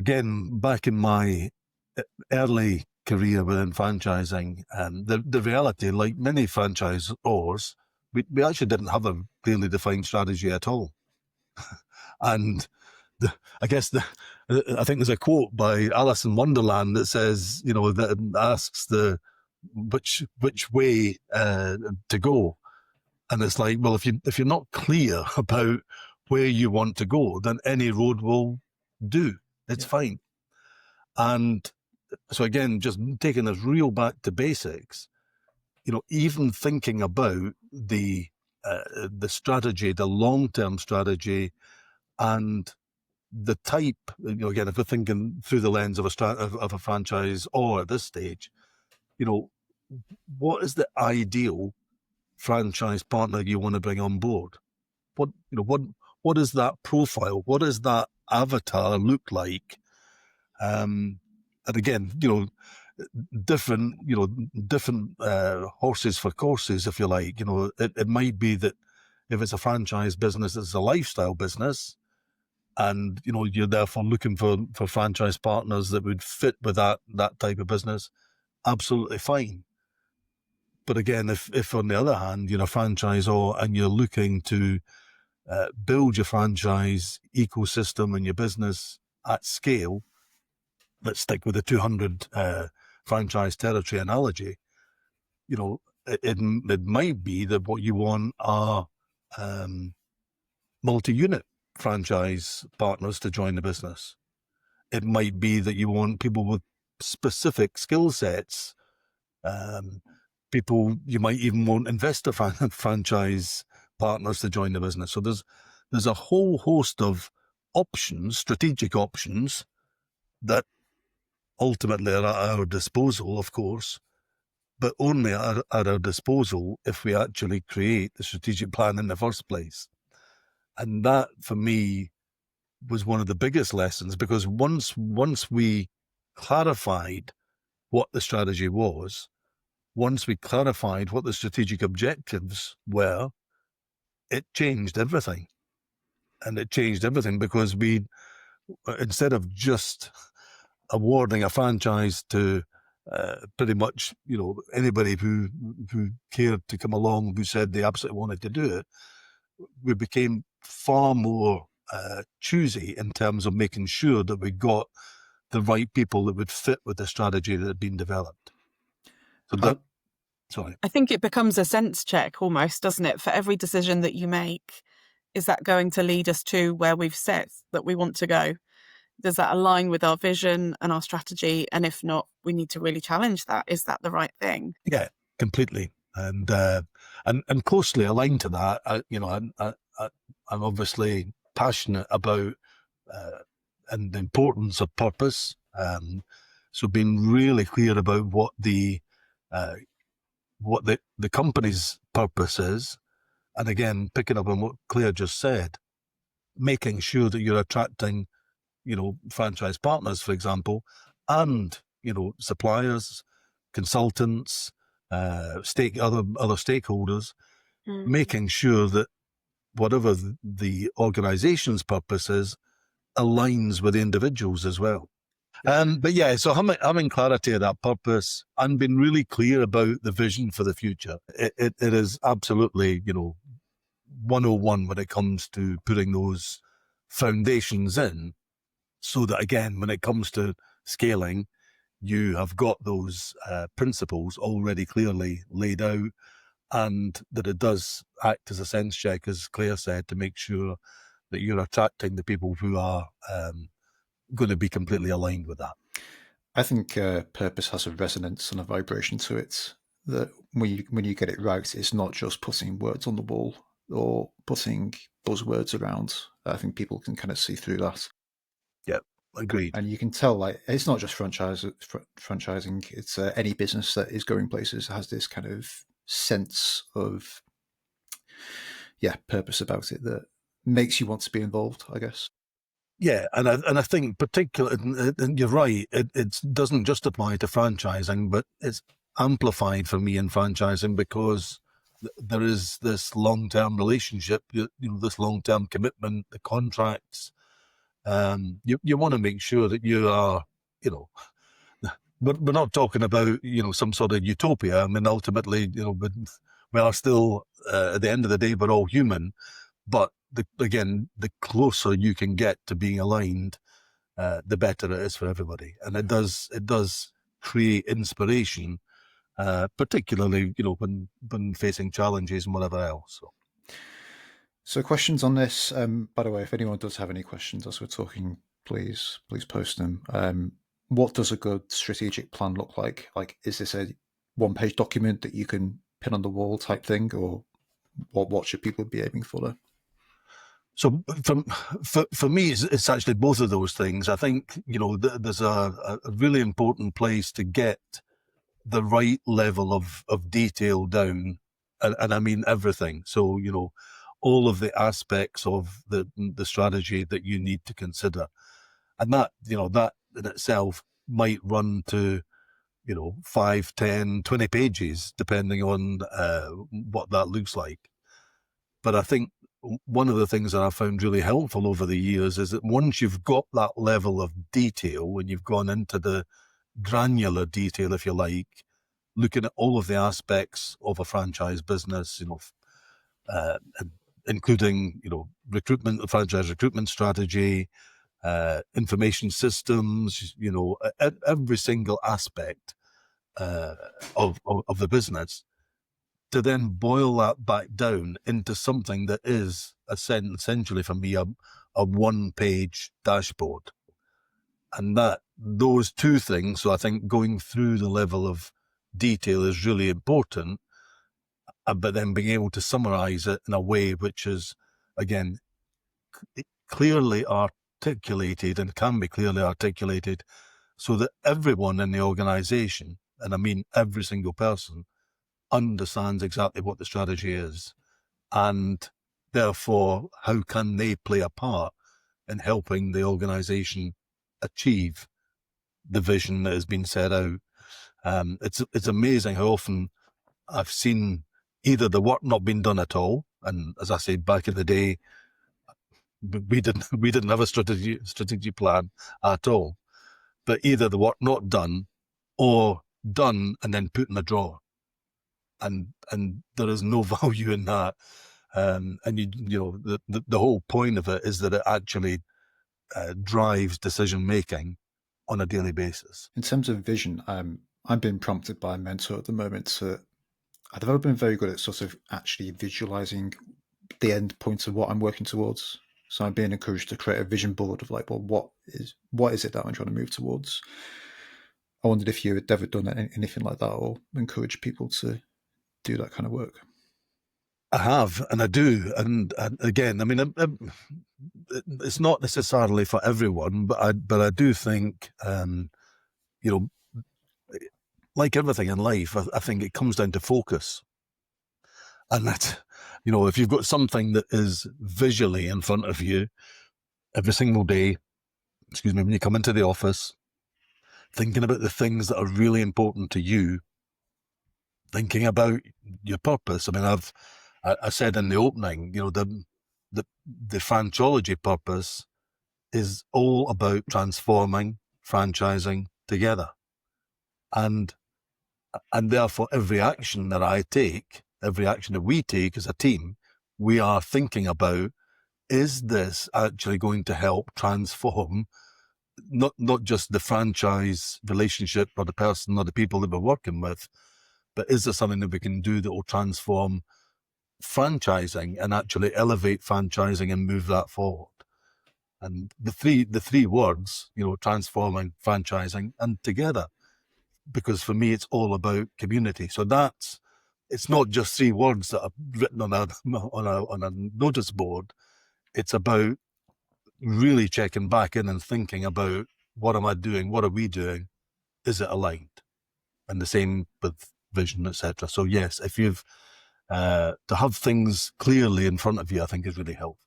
again, back in my early career within franchising, the reality, like many franchisors, we actually didn't have a clearly defined strategy at all. And I think there's a quote by Alice in Wonderland that says, that asks which way to go. And it's like, well, if you're not clear about where you want to go, then any road will do. It's fine. And so again, just taking us real back to basics, even thinking about the strategy, the long-term strategy, and the type, again, if we're thinking through the lens of a franchise or at this stage, what is the ideal franchise partner you want to bring on board? What is that profile? What does that avatar look like? And again, different horses for courses, if you like. It might be that if it's a franchise business, it's a lifestyle business, and you're therefore looking for franchise partners that would fit with that type of business. Absolutely fine. But again, if on the other hand you're a franchisor and you're looking to build your franchise ecosystem and your business at scale, let's stick with the 200 franchise territory analogy. It might be that what you want are multi-unit franchise partners to join the business. It might be that you want people with specific skill sets. You might even want investor franchise partners to join the business. So there's a whole host of options, strategic options, that ultimately are at our disposal, of course, but only at our disposal if we actually create the strategic plan in the first place. And that, for me, was one of the biggest lessons, because once we clarified what the strategy was, once we clarified what the strategic objectives were, it changed everything. And it changed everything because instead of just awarding a franchise to pretty much, anybody who cared to come along, who said they absolutely wanted to do it, we became far more choosy in terms of making sure that we got the right people that would fit with the strategy that had been developed. So I think it becomes a sense check almost, doesn't it? For every decision that you make, is that going to lead us to where we've set that we want to go? Does that align with our vision and our strategy? And if not, we need to really challenge that. Is that the right thing? Yeah, completely. And closely aligned to that, I'm obviously passionate about and the importance of purpose. So being really clear about what the company's purpose is, and again, picking up on what Claire just said, making sure that you're attracting, franchise partners, for example, and, suppliers, consultants, other stakeholders, making sure that whatever the organization's purpose is aligns with the individuals as well. But yeah, so having clarity of that purpose and being really clear about the vision for the future, it is absolutely, 101 when it comes to putting those foundations in, so that again, when it comes to scaling, you have got those principles already clearly laid out, and that it does act as a sense check, as Claire said, to make sure that you're attracting the people who are going to be completely aligned with that. I think purpose has a resonance and a vibration to it, that when you get it right, it's not just putting words on the wall or putting buzzwords around. I think people can kind of see through that. Yeah, agreed. And you can tell, like, it's not just franchising, it's any business that is going places has this kind of sense of, purpose about it that makes you want to be involved, I guess. Yeah, and I think particularly, and you're right, it doesn't just apply to franchising, but it's amplified for me in franchising because there is this long-term relationship, this long-term commitment, the contracts, you want to make sure that you are, you know, we're not talking about, you know, some sort of utopia. I mean, ultimately, you know, we are still, at the end of the day, we're all human. But again, the closer you can get to being aligned, the better it is for everybody. And it does create inspiration, particularly, you know, when facing challenges and whatever else. So questions on this. By the way, if anyone does have any questions as we're talking, please post them. What does a good strategic plan look like? Like, is this a one-page document that you can pin on the wall type thing, or what should people be aiming for there? So for me, it's actually both of those things. I think, you know, there's a really important place to get the right level of detail down, and I mean everything. So, you know, all of the aspects of the strategy that you need to consider, and that, you know, that in itself might run to, you know, 5, 10, 20 pages, depending on what that looks like. But I think one of the things that I found really helpful over the years is that once you've got that level of detail, when you've gone into the granular detail, if you like, looking at all of the aspects of a franchise business, you know, including, you know, recruitment, franchise recruitment strategy, information systems, you know, every single aspect of the business, to then boil that back down into something that is essentially for me a one-page dashboard. And that those two things, so I think going through the level of detail is really important, but then being able to summarize it in a way which is, again, clearly articulated and can be clearly articulated, so that everyone in the organization, and I mean every single person, understands exactly what the strategy is, and therefore how can they play a part in helping the organization achieve the vision that has been set out. It's amazing how often I've seen either the work not being done at all, and as I said, back in the day, we didn't have a strategic plan at all, but either the work not done or done and then put in a drawer, and there is no value in that. And you know, the whole point of it is that it actually drives decision making on a daily basis. In terms of vision, I'm being prompted by a mentor at the moment to. I've never been very good at sort of actually visualizing the end point of what I'm working towards. So I'm being encouraged to create a vision board of like, well, what is it that I'm trying to move towards? I wondered if you had ever done anything like that, or encourage people to do that kind of work. I have, and I do, and again, I mean, it's not necessarily for everyone, but I do think, you know, like everything in life, I think it comes down to focus, and that, you know, if you've got something that is visually in front of you every single day, when you come into the office, thinking about the things that are really important to you, thinking about your purpose. I mean, I said in the opening, you know, the Franchology purpose is all about transforming franchising together, and therefore every action that I take, every action that we take as a team, we are thinking about, is this actually going to help transform not just the franchise relationship or the person or the people that we're working with, but is there something that we can do that will transform franchising and actually elevate franchising and move that forward? And the three words, you know, transforming, franchising, and together, because for me it's all about community. So it's not just three words that are written on a notice board. It's about really checking back in and thinking about, what am I doing? What are we doing? Is it aligned? And the same with vision, etc. So yes, if you've to have things clearly in front of you, I think is really helpful.